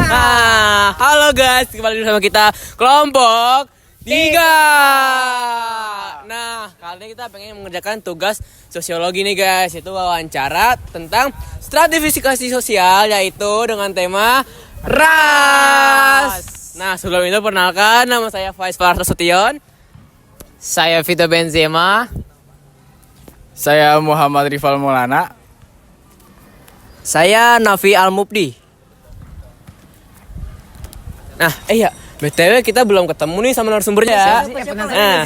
Halo guys, kembali bersama kita kelompok 3. Nah, kali ini kita pengen mengerjakan tugas sosiologi nih guys, yaitu wawancara tentang stratifikasi sosial, yaitu dengan tema ras. Nah, sebelum itu perkenalkan, nama saya Faiz Farsa Sution. Saya Vito Benzema. Saya Muhammad Rifal Maulana. Saya Nafi Al-Mubdi. Nah, iya, BTW kita belum ketemu nih sama narasumbernya ya. Nah,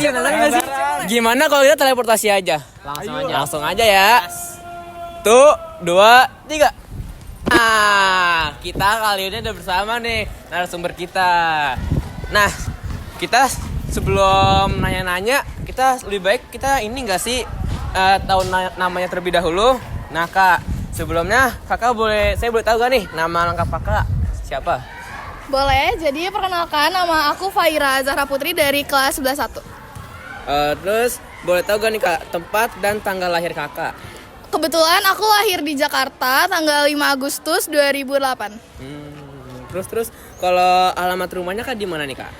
gimana kalau kita teleportasi aja? Langsung aja ya. Tuh, 2, 3. Kita kali ini udah bersama nih narasumber kita. Nah, kita sebelum nanya-nanya, kita lebih baik kita ini enggak sih tahu namanya terlebih dahulu. Nah, Kak, sebelumnya saya boleh tahu gak nih nama lengkap Kakak siapa? Boleh, jadi perkenalkan nama aku Faira Zahra Putri dari kelas 11-1. Terus boleh tahu gak nih Kak tempat dan tanggal lahir Kakak? Kebetulan aku lahir di Jakarta tanggal 5 Agustus 2008. Terus kalau alamat rumahnya Kak di mana nih Kak?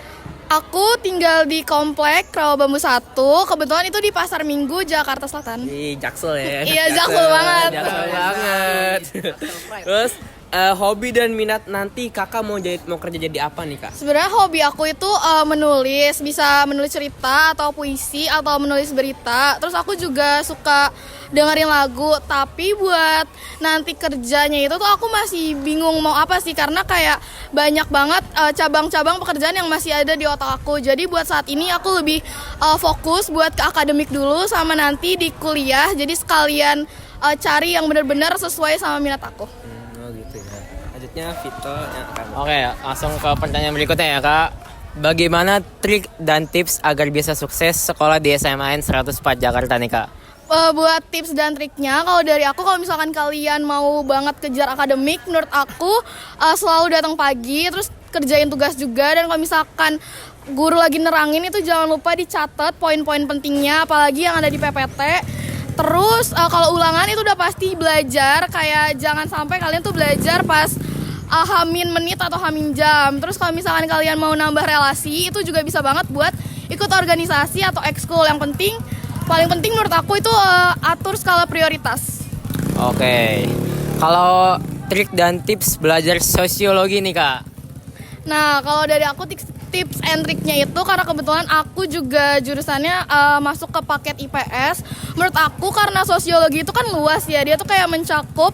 Aku tinggal di Komplek Rawa Bambu 1. Kebetulan itu di Pasar Minggu, Jakarta Selatan. Di Jaksel ya. Iya, Jaksel banget. Jaksel banget. Terus hobi dan minat nanti Kakak mau kerja jadi apa nih Kak? Sebenarnya hobi aku itu menulis, bisa menulis cerita atau puisi atau menulis berita. Terus aku juga suka dengerin lagu, tapi buat nanti kerjanya itu tuh aku masih bingung mau apa sih, karena kayak banyak banget cabang-cabang pekerjaan yang masih ada di otak aku. Jadi buat saat ini aku lebih fokus buat ke akademik dulu sama nanti di kuliah. Jadi sekalian cari yang benar-benar sesuai sama minat aku. Gitu ya. Lanjutnya Vito yang akan. Oke, langsung ke pertanyaan berikutnya ya Kak. Bagaimana trik dan tips agar bisa sukses sekolah di SMAN 104 Jakarta nih Kak? Buat tips dan triknya, kalau dari aku, kalau misalkan kalian mau banget kejar akademik, menurut aku selalu datang pagi, terus kerjain tugas juga. Dan kalau misalkan guru lagi nerangin itu jangan lupa dicatat poin-poin pentingnya, apalagi yang ada di PPT. Terus kalau ulangan itu udah pasti belajar, kayak jangan sampai kalian tuh belajar pas hamin menit atau hamin jam. Terus kalau misalkan kalian mau nambah relasi, itu juga bisa banget buat ikut organisasi atau ekskul. Yang paling penting menurut aku itu atur skala prioritas. Oke. Kalau trik dan tips belajar sosiologi nih Kak? Nah, kalau dari aku tips and triknya itu, karena kebetulan aku juga jurusannya masuk ke paket IPS. Menurut aku karena sosiologi itu kan luas ya, dia tuh kayak mencakup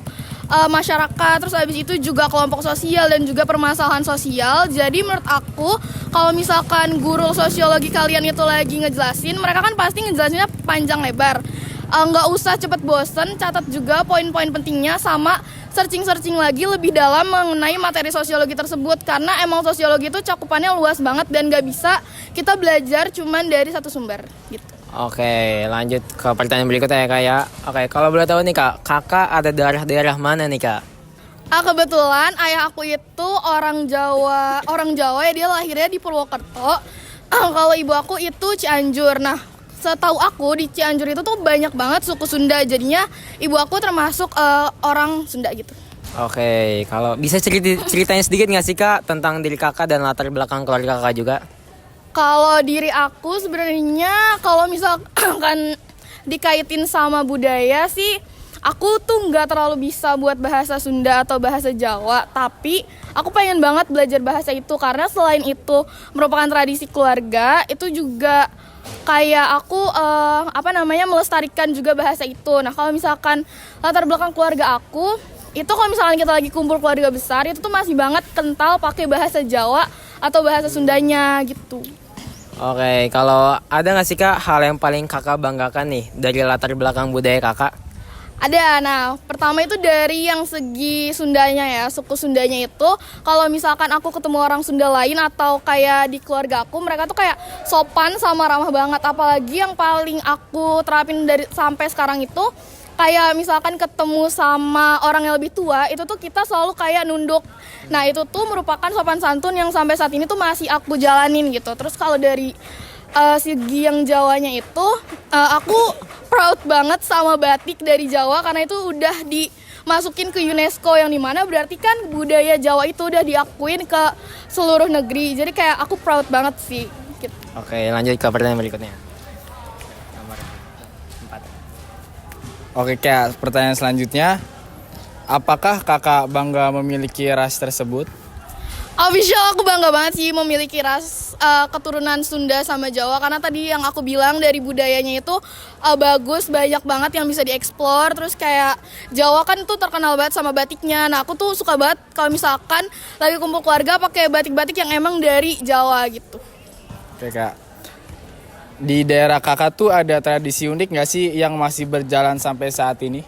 masyarakat, terus habis itu juga kelompok sosial dan juga permasalahan sosial. Jadi menurut aku kalau misalkan guru sosiologi kalian itu lagi ngejelasin, mereka kan pasti ngejelasinnya panjang lebar. Nggak usah cepet bosen, catat juga poin-poin pentingnya, sama searching lagi lebih dalam mengenai materi sosiologi tersebut, karena emang sosiologi itu cakupannya luas banget dan nggak bisa kita belajar cuman dari satu sumber gitu. Oke, lanjut ke pertanyaan berikutnya ya Kak ya. Oke, kalau boleh tahu nih Kak, Kakak ada daerah mana nih Kak? Kebetulan ayah aku itu orang Jawa ya, dia lahirnya di Purwokerto. Kalau ibu aku itu Cianjur. Nah, setahu aku di Cianjur itu tuh banyak banget suku Sunda, jadinya ibu aku termasuk orang Sunda gitu. Oke, kalau bisa ceritain sedikit nggak sih Kak tentang diri Kakak dan latar belakang keluarga Kakak juga? Kalau diri aku sebenarnya kalau misalkan dikaitin sama budaya sih, aku tuh nggak terlalu bisa buat bahasa Sunda atau bahasa Jawa, tapi aku pengen banget belajar bahasa itu karena selain itu merupakan tradisi keluarga, itu juga kayak aku melestarikan juga bahasa itu. Nah, kalau misalkan latar belakang keluarga aku itu, kalau misalkan kita lagi kumpul keluarga besar, itu tuh masih banget kental pakai bahasa Jawa atau bahasa Sundanya gitu. Oke, kalau ada nggak sih Kak hal yang paling Kakak banggakan nih dari latar belakang budaya Kakak? Ada. Nah, pertama itu dari yang segi Sundanya ya, suku Sundanya itu, kalau misalkan aku ketemu orang Sunda lain atau kayak di keluarga aku, mereka tuh kayak sopan sama ramah banget. Apalagi yang paling aku terapin dari sampai sekarang itu, kayak misalkan ketemu sama orang yang lebih tua, itu tuh kita selalu kayak nunduk. Nah, itu tuh merupakan sopan santun yang sampai saat ini tuh masih aku jalanin gitu. Terus kalau dari segi yang Jawanya itu, aku proud banget sama batik dari Jawa karena itu udah di masukin ke UNESCO, yang dimana berarti kan budaya Jawa itu udah diakuin ke seluruh negeri. Jadi kayak aku proud banget sih gitu. Oke, lanjut ke pertanyaan berikutnya. Nomor 4. Oke Kak, pertanyaan selanjutnya. Apakah kakak bangga memiliki ras tersebut? Official aku bangga banget sih memiliki ras keturunan Sunda sama Jawa, karena tadi yang aku bilang dari budayanya itu bagus, banyak banget yang bisa dieksplor. Terus kayak Jawa kan tuh terkenal banget sama batiknya. Nah aku tuh suka banget kalau misalkan lagi kumpul keluarga pakai batik-batik yang emang dari Jawa gitu. Oke Kak, di daerah kakak tuh ada tradisi unik nggak sih yang masih berjalan sampai saat ini?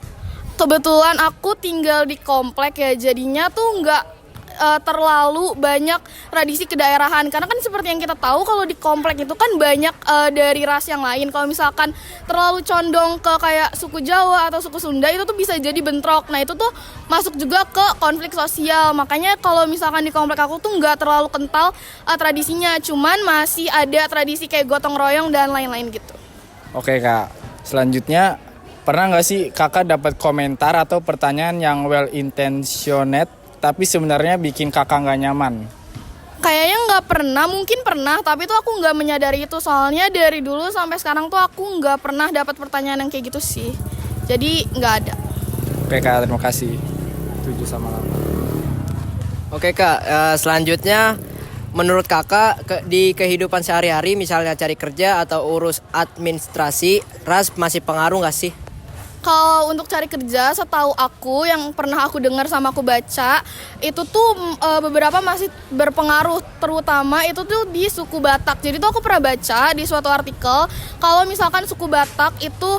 Kebetulan aku tinggal di komplek ya, jadinya tuh nggak terlalu banyak tradisi kedaerahan, karena kan seperti yang kita tahu kalau di komplek itu kan banyak dari ras yang lain. Kalau misalkan terlalu condong ke kayak suku Jawa atau suku Sunda itu tuh bisa jadi bentrok. Nah itu tuh masuk juga ke konflik sosial. Makanya kalau misalkan di komplek aku tuh nggak terlalu kental tradisinya, cuman masih ada tradisi kayak gotong royong dan lain-lain gitu. Oke Kak, selanjutnya pernah nggak sih kakak dapat komentar atau pertanyaan yang well intentioned tapi sebenarnya bikin kakak nggak nyaman? Kayaknya nggak pernah, mungkin pernah, tapi tuh aku nggak menyadari itu. Soalnya dari dulu sampai sekarang tuh aku nggak pernah dapat pertanyaan yang kayak gitu sih. Jadi nggak ada. Oke Kak, terima kasih. 7 sama 8. Oke Kak, selanjutnya menurut kakak di kehidupan sehari-hari misalnya cari kerja atau urus administrasi, ras masih pengaruh nggak sih? Kalau untuk cari kerja, setahu aku yang pernah aku dengar sama aku baca, itu tuh beberapa masih berpengaruh, terutama itu tuh di suku Batak. Jadi tuh aku pernah baca di suatu artikel kalau misalkan suku Batak itu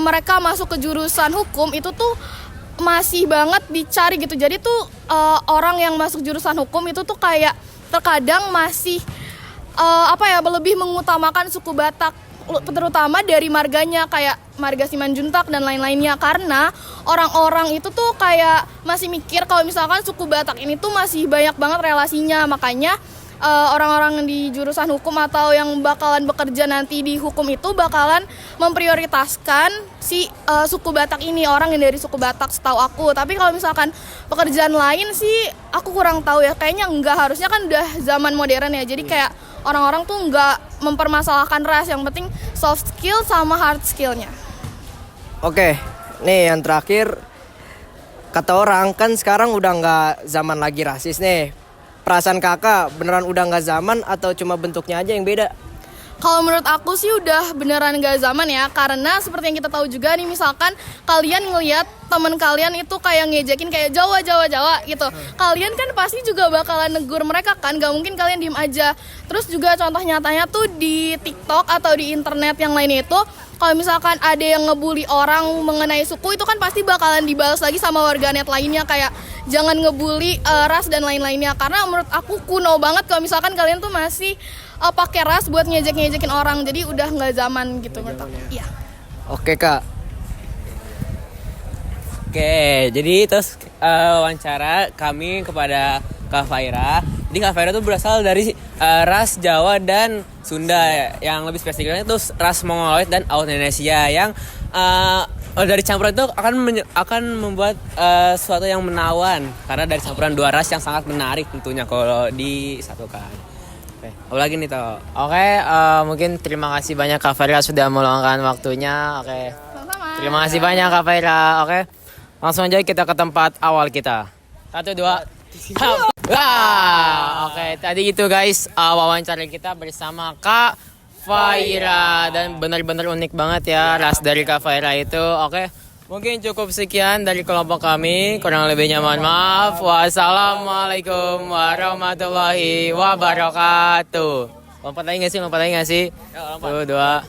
mereka masuk ke jurusan hukum itu tuh masih banget dicari gitu. Jadi tuh orang yang masuk jurusan hukum itu tuh kayak terkadang masih lebih mengutamakan suku Batak, terutama dari marganya kayak marga Simanjuntak dan lain-lainnya, karena orang-orang itu tuh kayak masih mikir kalau misalkan suku Batak ini tuh masih banyak banget relasinya. Makanya orang-orang di jurusan hukum atau yang bakalan bekerja nanti di hukum itu bakalan memprioritaskan si suku Batak ini, orang yang dari suku Batak setahu aku. Tapi kalau misalkan pekerjaan lain sih aku kurang tahu ya, kayaknya enggak, harusnya kan udah zaman modern ya. Jadi kayak orang-orang tuh enggak mempermasalahkan ras, yang penting soft skill sama hard skillnya. Oke, nih yang terakhir, kata orang kan sekarang udah nggak zaman lagi rasis nih. Perasaan kakak beneran udah nggak zaman atau cuma bentuknya aja yang beda? Kalau menurut aku sih udah beneran gak zaman ya, karena seperti yang kita tahu juga nih, misalkan kalian ngelihat teman kalian itu kayak ngejekin kayak Jawa gitu, kalian kan pasti juga bakalan negur mereka kan, gak mungkin kalian diem aja. Terus juga contoh nyatanya tuh di TikTok atau di internet yang lain itu, kalau misalkan ada yang ngebully orang mengenai suku itu kan pasti bakalan dibalas lagi sama warganet lainnya kayak jangan ngebully ras dan lain-lainnya. Karena menurut aku kuno banget kalau misalkan kalian tuh masih pakai ras buat ngejek-ngejekin orang. Jadi udah nggak zaman gitu menurut aku. Iya. Oke Kak. Oke, jadi terus wawancara kami kepada Kak Faira. Jadi Kak Faira itu berasal dari ras Jawa dan Sunda, yang lebih spesifiknya itu ras Mongoloid dan Austronesia, yang dari campuran itu akan membuat sesuatu yang menawan, karena dari campuran dua ras yang sangat menarik tentunya kalau disatukan. Oke, apa lagi nih Toh? Oke, mungkin terima kasih banyak Kak Faira sudah meluangkan waktunya. Oke. Sama-sama. Terima kasih banyak Kak Faira. Oke. Langsung aja kita ke tempat awal kita. 1, 2. Oke, tadi itu guys wawancara kita bersama Kak Faira, dan benar-benar unik banget ya ras dari Kak Faira itu. Oke. Mungkin cukup sekian dari kelompok kami. Kurang lebihnya mohon maaf. Wassalamualaikum warahmatullahi wabarakatuh. Lompat lagi nggak sih? 1, 2, 3.